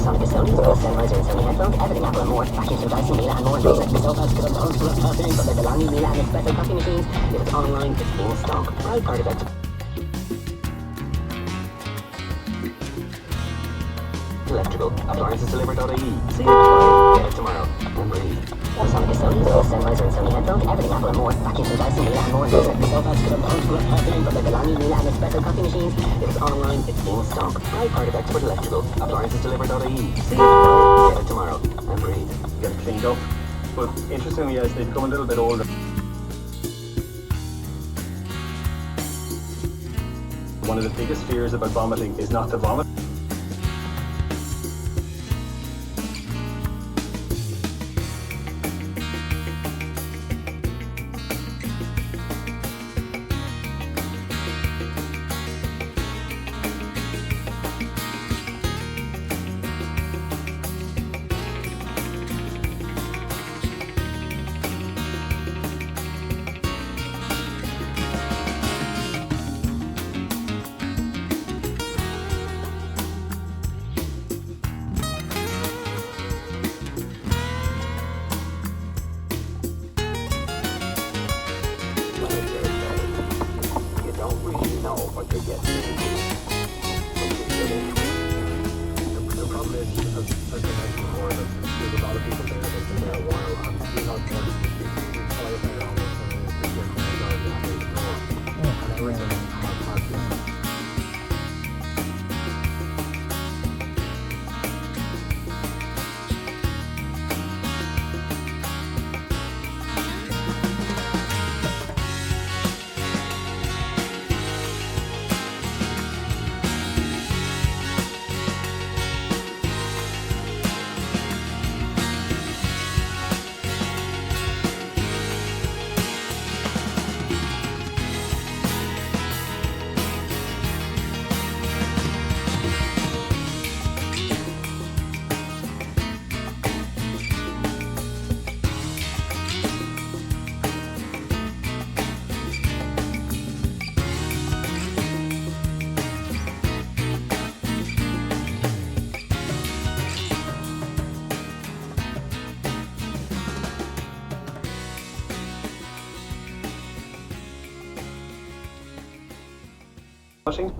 Sonic custodians, Sennheiser and Sony headphones, everything Apple and more. Vacuums from Dyson, Miele and more. Music, the sofas, to the phones, to the coffees, but they belong in Miele and espresso coffee machines. If it's online, it's in stock. Right part of it. Electrical. Appliances delivered.ie. See it tomorrow. Get it tomorrow. And breathe. Sonic custodians, Sennheiser and Sony headphones, everything Apple and more. Vacuums from Dyson, Miele and more. Music, the sofas, to the phones, to the coffees, but they belong in Miele and espresso coffee machines. If it's online, it's in stock. Right part of Expert Electrical. Appliances delivered.ie. See it tomorrow. Get it tomorrow. And breathe. Get it cleaned up. But interestingly, as they become a little bit older, one of the biggest fears about vomiting is not to vomit. You don't really know what you're getting into. The problem is, as I mentioned before, that there's a lot of people there that's been there a while, and you're not going to be firefighter almost, and it's just you're coming down and having to know. And everything has this. Washing.